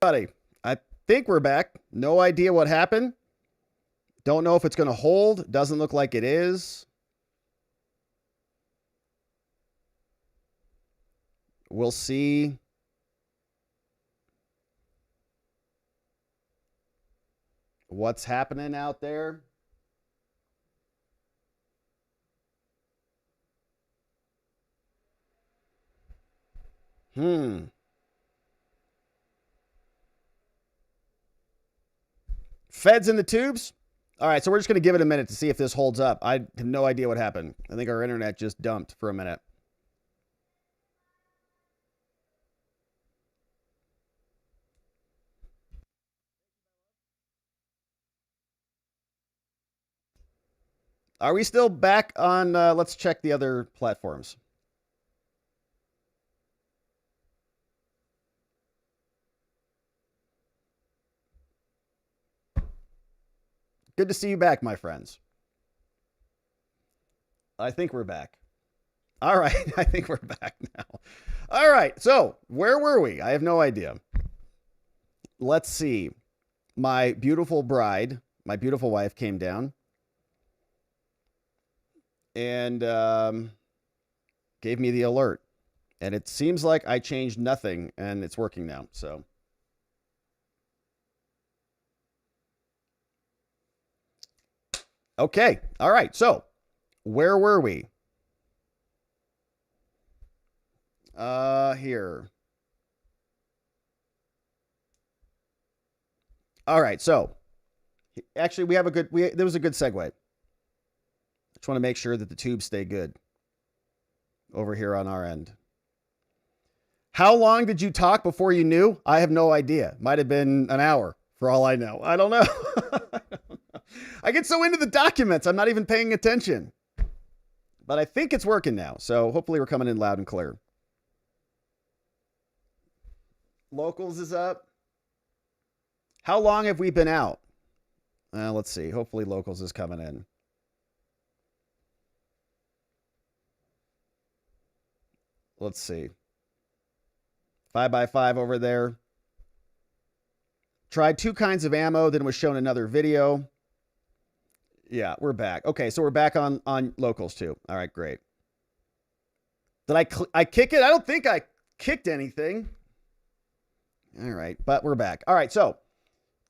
Buddy, I think we're back. No idea what happened. Don't know if it's going to hold. Doesn't look like it is. We'll see. What's happening out there? Feds in the tubes? All right, so we're just going to give it a minute to see if this holds up. I have no idea what happened. I think our internet just dumped for a minute. Are we still back on? Let's check the other platforms. Good to see you back, my friends. I think we're back. All right, I think we're back now. All right, so where were we? I have no idea. Let's see. My beautiful bride, my beautiful wife came down and gave me the alert. And it seems like I changed nothing and it's working now, so. Okay. All right. So where were we? Here. All right. So actually we have there was a good segue. Just want to make sure that the tubes stay good over here on our end. How long did you talk before you knew? I have no idea. Might have been an hour for all I know. I don't know. I get so into the documents, I'm not even paying attention. But I think it's working now. So hopefully we're coming in loud and clear. Locals is up. How long have we been out? Let's see. Hopefully locals is coming in. Let's see. 5x5 over there. Tried 2 kinds of ammo, then was shown another video. Yeah, we're back. Okay, so we're back on locals too. All right, great. Did I kick it? I don't think I kicked anything. All right, but we're back. All right, so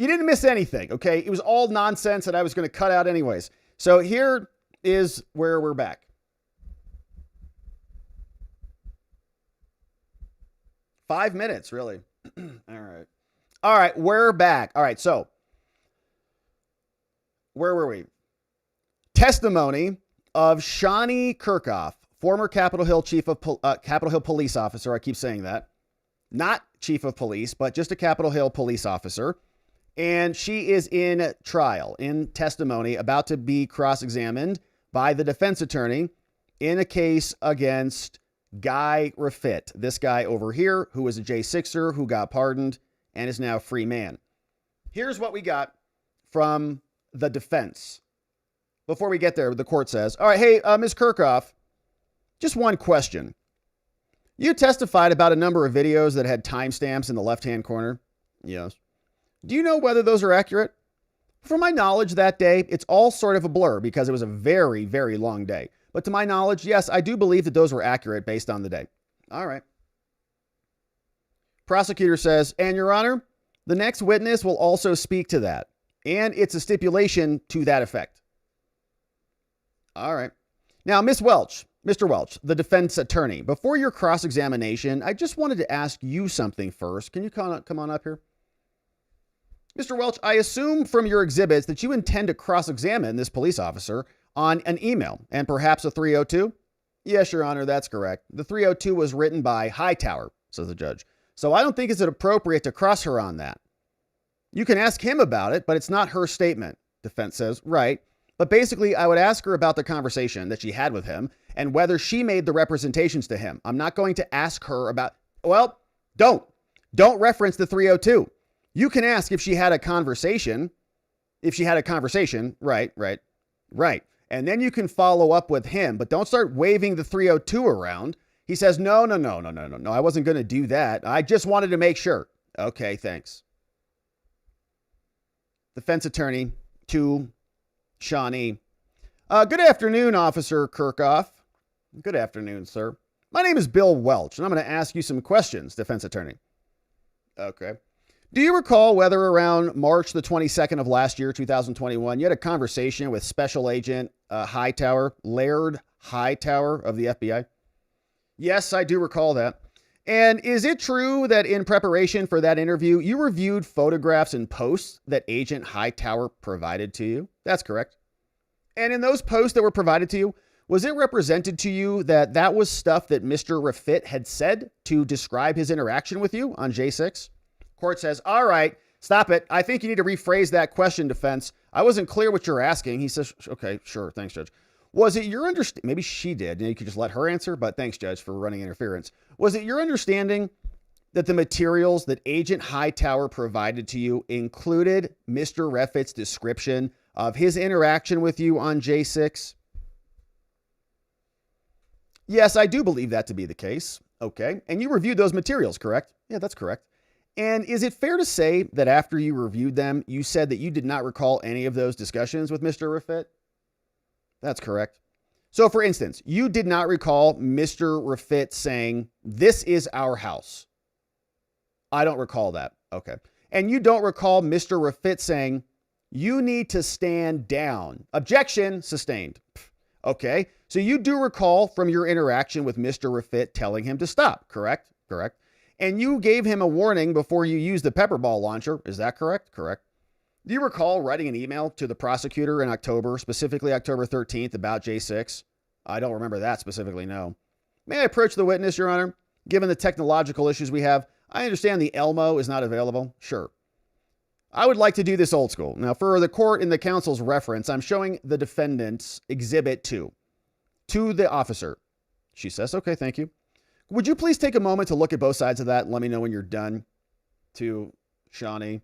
you didn't miss anything, okay? It was all nonsense that I was going to cut out anyways. So here is where we're back. Five minutes, really. All right. All right, we're back. All right, so where were we? Testimony of Shauni Kerkhoff, former Capitol Hill Capitol Hill police officer. I keep saying that. Not chief of police, but just a Capitol Hill police officer. And she is in trial, in testimony, about to be cross-examined by the defense attorney in a case against Guy Reffitt. This guy over here, who was a J6er, who got pardoned and is now a free man. Here's what we got from the defense. Before we get there, the court says, all right, hey, Ms. Kerkhoff, just one question. You testified about a number of videos that had timestamps in the left-hand corner. Yes. Do you know whether those are accurate? From my knowledge that day, it's all sort of a blur because it was a very, very long day. But to my knowledge, yes, I do believe that those were accurate based on the day. All right. Prosecutor says, and Your Honor, the next witness will also speak to that. And it's a stipulation to that effect. All right. Now, Mr. Welch, the defense attorney, before your cross-examination, I just wanted to ask you something first. Can you come on up here? Mr. Welch, I assume from your exhibits that you intend to cross-examine this police officer on an email and perhaps a 302? Yes, Your Honor, that's correct. The 302 was written by Hightower, says the judge. So I don't think it's appropriate to cross her on that. You can ask him about it, but it's not her statement. Defense says, right. But basically, I would ask her about the conversation that she had with him and whether she made the representations to him. I'm not going to ask her about, well, don't reference the 302. You can ask if she had a conversation. Right. And then you can follow up with him, but don't start waving the 302 around. He says, no, I wasn't going to do that. I just wanted to make sure. Okay, thanks. Defense attorney to Shauni. Good afternoon, Officer Kerkhoff. Good afternoon, sir. My name is Bill Welch, and I'm going to ask you some questions, defense attorney. Okay. Do you recall whether around March the 22nd of last year, 2021, you had a conversation with Special Agent Hightower, Laird Hightower of the FBI? Yes, I do recall that. And is it true that in preparation for that interview, you reviewed photographs and posts that Agent Hightower provided to you? That's correct. And in those posts that were provided to you, was it represented to you that that was stuff that Mr. Rafit had said to describe his interaction with you on J6? Court says, all right, stop it. I think you need to rephrase that question, defense. I wasn't clear what you're asking. He says, okay, sure. Thanks, Judge. Was it your understanding? Maybe she did. You could just let her answer, but thanks, Judge, for running interference. Was it your understanding that the materials that Agent Hightower provided to you included Mr. Rafit's description of his interaction with you on J6? Yes, I do believe that to be the case. Okay. And you reviewed those materials, correct? Yeah, that's correct. And is it fair to say that after you reviewed them, you said that you did not recall any of those discussions with Mr. Rafit? That's correct. So for instance, you did not recall Mr. Rafit saying, this is our house. I don't recall that. Okay. And you don't recall Mr. Rafit saying, you need to stand down. Objection, sustained. Okay. So you do recall from your interaction with Mr. Rafit telling him to stop, correct? Correct. And you gave him a warning before you used the pepper ball launcher. Is that correct? Correct. Do you recall writing an email to the prosecutor in October, specifically October 13th, about J6? I don't remember that specifically, no. May I approach the witness, Your Honor? Given the technological issues we have, I understand the Elmo is not available. Sure. I would like to do this old school. Now, for the court in the counsel's reference, I'm showing the defendant's Exhibit 2 to the officer. She says, okay, thank you. Would you please take a moment to look at both sides of that and let me know when you're done? To Shauni.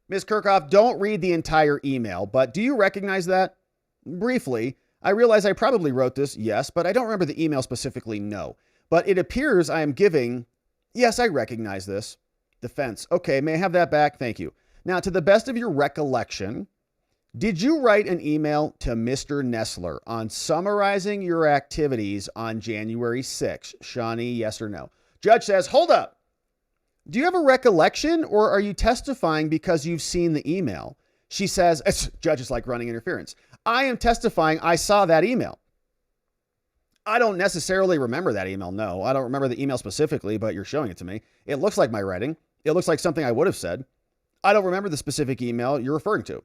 Ms. Kerkhoff, don't read the entire email, but do you recognize that? Briefly, I realize I probably wrote this, yes, but I don't remember the email specifically, no. But it appears I am giving, yes, I recognize this. Defense, okay, may I have that back? Thank you. Now, to the best of your recollection, did you write an email to Mr. Nessler on summarizing your activities on January 6th? Shauni, yes or no? Judge says, hold up. Do you have a recollection or are you testifying because you've seen the email? She says, Judge is like running interference. I am testifying. I saw that email. I don't necessarily remember that email. No, I don't remember the email specifically, but you're showing it to me. It looks like my writing. It looks like something I would have said. I don't remember the specific email you're referring to.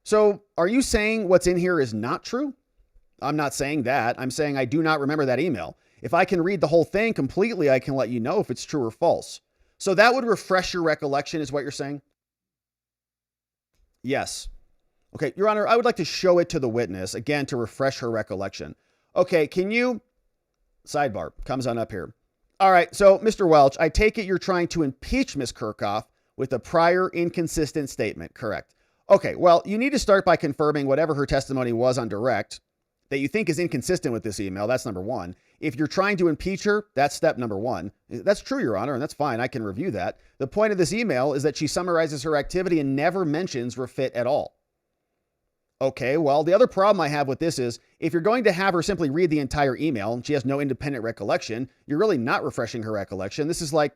So are you saying what's in here is not true? I'm not saying that. I'm saying I do not remember that email. If I can read the whole thing completely, I can let you know if it's true or false. So that would refresh your recollection is what you're saying? Yes. Okay, Your Honor, I would like to show it to the witness, again, to refresh her recollection. Okay, can you... Sidebar, comes on up here. All right, so Mr. Welch, I take it you're trying to impeach Ms. Kerkhoff with a prior inconsistent statement, correct? Okay, well, you need to start by confirming whatever her testimony was on direct that you think is inconsistent with this email. That's number one. If you're trying to impeach her, that's step number one. That's true, Your Honor, and that's fine. I can review that. The point of this email is that she summarizes her activity and never mentions Rafit at all. Okay, well, the other problem I have with this is if you're going to have her simply read the entire email and she has no independent recollection, you're really not refreshing her recollection. This is like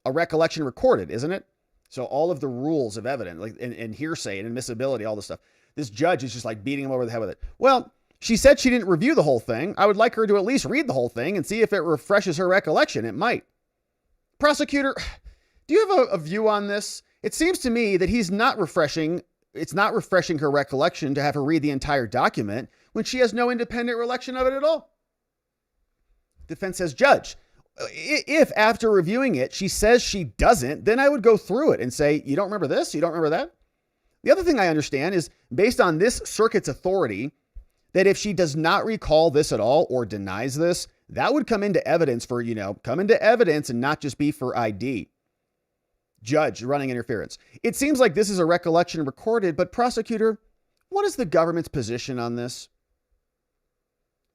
a recollection recorded, isn't it? So all of the rules of evidence, like and hearsay and admissibility, all this stuff, this judge is just like beating him over the head with it. Well, she said she didn't review the whole thing. I would like her to at least read the whole thing and see if it refreshes her recollection. It might. Prosecutor, do you have a view on this? It seems to me that he's not refreshing. It's not refreshing her recollection to have her read the entire document when she has no independent recollection of it at all. Defense says, Judge, if after reviewing it, she says she doesn't, then I would go through it and say, you don't remember this? You don't remember that? The other thing I understand is based on this circuit's authority, that if she does not recall this at all or denies this, that would come into evidence for, come into evidence and not just be for ID. Judge, running interference. It seems like this is a recollection recorded, but prosecutor, what is the government's position on this?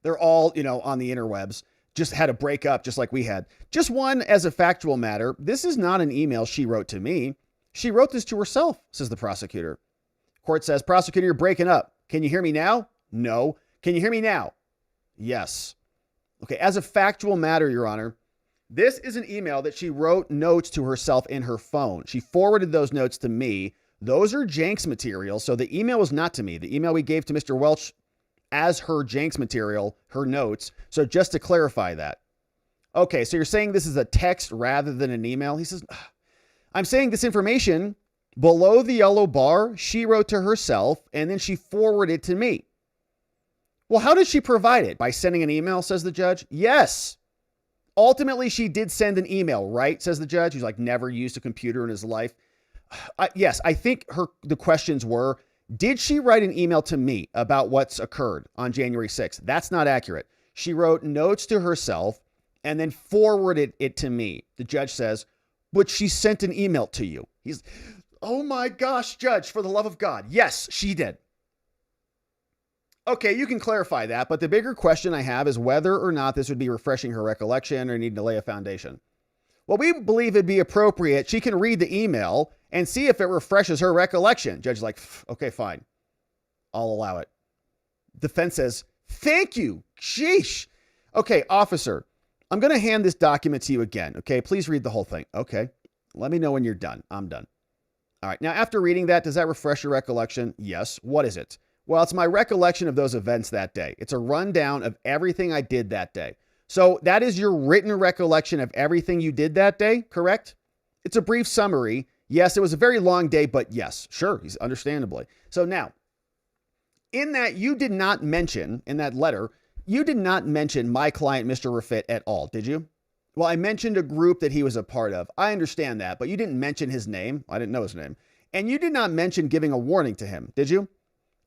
They're all, on the interwebs. just had a breakup just like we had. Just one as a factual matter. This is not an email she wrote to me. She wrote this to herself, says the prosecutor. Court says, prosecutor, you're breaking up. Can you hear me now? No. Can you hear me now? Yes. Okay, as a factual matter, Your Honor, this is an email that she wrote notes to herself in her phone. She forwarded those notes to me. Those are Jenks material, so the email was not to me. The email we gave to Mr. Welch as her Jenks material, her notes. So just to clarify that. Okay, so you're saying this is a text rather than an email? He says, I'm saying this information below the yellow bar, she wrote to herself, and then she forwarded it to me. Well, how did she provide it? By sending an email, says the judge? Yes. Ultimately, she did send an email, right? Says the judge, who's like never used a computer in his life. Yes, I think the questions were, did she write an email to me about what's occurred on January 6th? That's not accurate. She wrote notes to herself and then forwarded it to me. The judge says, but she sent an email to you. He's, oh my gosh, judge, for the love of God. Yes, she did. Okay, you can clarify that, but the bigger question I have is whether or not this would be refreshing her recollection or need to lay a foundation. Well, we believe it'd be appropriate. She can read the email and see if it refreshes her recollection. Judge is like, okay, fine. I'll allow it. Defense says, thank you. Sheesh. Okay, officer, I'm going to hand this document to you again. Okay, please read the whole thing. Okay, let me know when you're done. I'm done. All right, now after reading that, does that refresh your recollection? Yes. What is it? Well, it's my recollection of those events that day. It's a rundown of everything I did that day. So that is your written recollection of everything you did that day, correct? It's a brief summary. Yes, it was a very long day, but yes, sure, understandably. So now, in that you did not mention, in that letter, you did not mention my client, Mr. Rafit, at all, did you? Well, I mentioned a group that he was a part of. I understand that, but you didn't mention his name. I didn't know his name. And you did not mention giving a warning to him, did you?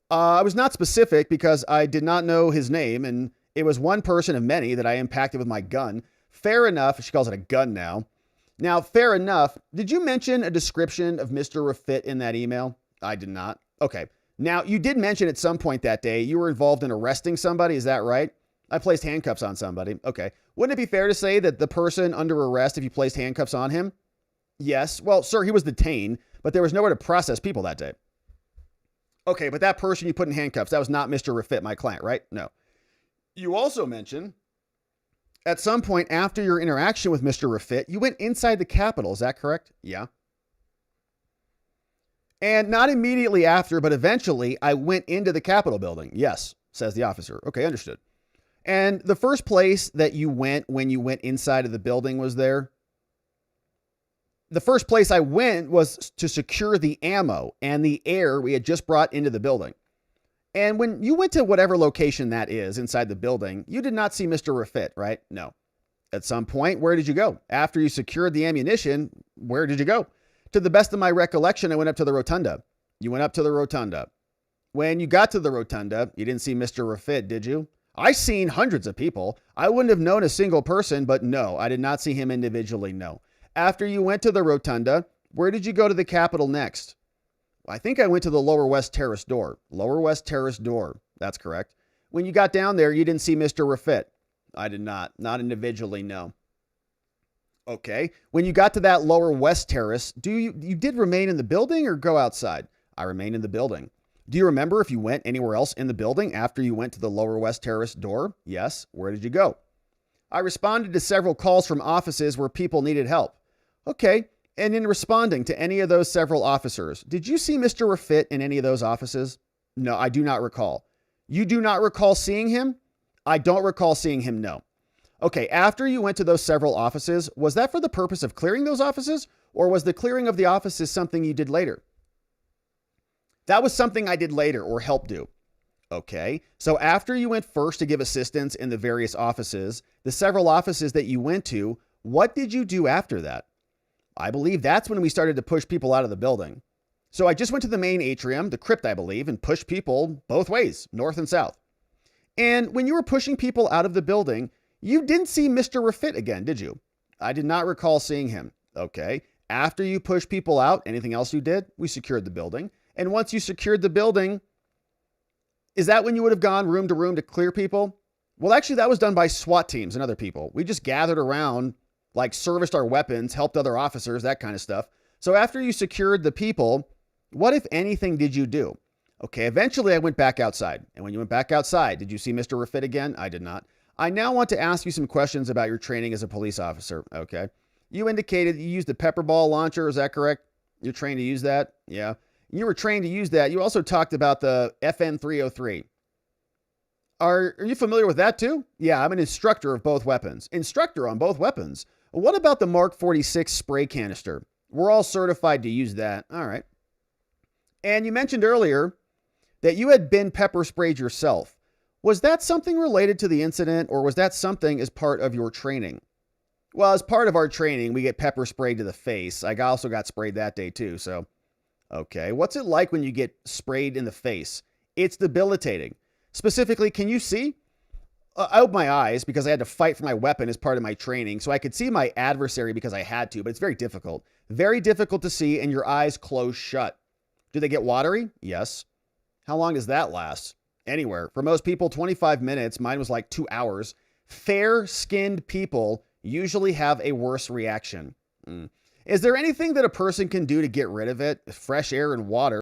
I was not specific because I did not know his name, and it was one person of many that I impacted with my gun. Fair enough. She calls it a gun now. Now, fair enough. Did you mention a description of Mr. Rafit in that email? I did not. Okay. Now, you did mention at some point that day you were involved in arresting somebody. Is that right? I placed handcuffs on somebody. Okay. Wouldn't it be fair to say that the person under arrest, if you placed handcuffs on him? Yes. Well, sir, he was detained, but there was nowhere to process people that day. Okay, but that person you put in handcuffs, that was not Mr. Rafit, my client, right? No. You also mentioned at some point after your interaction with Mr. Rafit, you went inside the Capitol. Is that correct? Yeah. And not immediately after, but eventually I went into the Capitol building. Yes, says the officer. Okay, understood. And the first place that you went when you went inside of the building was there? The first place I went was to secure the ammo and the air we had just brought into the building. And when you went to whatever location that is inside the building, you did not see Mr. Rafit, right? No. At some point, where did you go? After you secured the ammunition, where did you go? To the best of my recollection, I went up to the rotunda. You went up to the rotunda. When you got to the rotunda, you didn't see Mr. Rafit, did you? I seen hundreds of people. I wouldn't have known a single person, but no, I did not see him individually, no. After you went to the rotunda, where did you go to the Capitol next? I think I went to the Lower West Terrace door. Lower West Terrace door. That's correct. When you got down there, you didn't see Mr. Rafit. I did not. Not individually, no. Okay. When you got to that Lower West Terrace, you did remain in the building or go outside? I remained in the building. Do you remember if you went anywhere else in the building after you went to the Lower West Terrace door? Yes. Where did you go? I responded to several calls from offices where people needed help. Okay. And in responding to any of those several officers, did you see Mr. Rafit in any of those offices? No, I do not recall. You do not recall seeing him? I don't recall seeing him, no. Okay, after you went to those several offices, was that for the purpose of clearing those offices? Or was the clearing of the offices something you did later? That was something I did later or helped do. Okay, so after you went first to give assistance in the various offices, the several offices that you went to, what did you do after that? I believe that's when we started to push people out of the building. So I just went to the main atrium, the crypt, I believe, and pushed people both ways, north and south. And when you were pushing people out of the building, you didn't see Mr. Rafit again, did you? I did not recall seeing him. Okay. After you pushed people out, anything else you did? We secured the building. And once you secured the building, is that when you would have gone room to room to clear people? Well, actually, that was done by SWAT teams and other people. We just gathered around, like serviced our weapons, helped other officers, that kind of stuff. So after you secured the people, what, if anything, did you do? Okay, eventually I went back outside. And when you went back outside, did you see Mr. Refit again? I did not. I now want to ask you some questions about your training as a police officer. Okay. You indicated you used the pepper ball launcher. Is that correct? You're trained to use that? Yeah. You were trained to use that. You also talked about the FN 303. Are you familiar with that too? Yeah, I'm an instructor of both weapons. Instructor on both weapons. What about the Mark 46 spray canister? We're all certified to use that. All right. And you mentioned earlier that you had been pepper sprayed yourself. Was that something related to the incident, or was that something as part of your training? Well, as part of our training, we get pepper sprayed to the face. I also got sprayed that day too. So, okay. What's it like when you get sprayed in the face? It's debilitating. Specifically, can you see? I opened my eyes because I had to fight for my weapon as part of my training. So I could see my adversary because I had to, but it's very difficult. Very difficult to see, and your eyes close shut. Do they get watery? Yes. How long does that last? Anywhere. For most people, 25 minutes. Mine was like 2 hours. Fair-skinned people usually have a worse reaction. Is there anything that a person can do to get rid of it? Fresh air and water.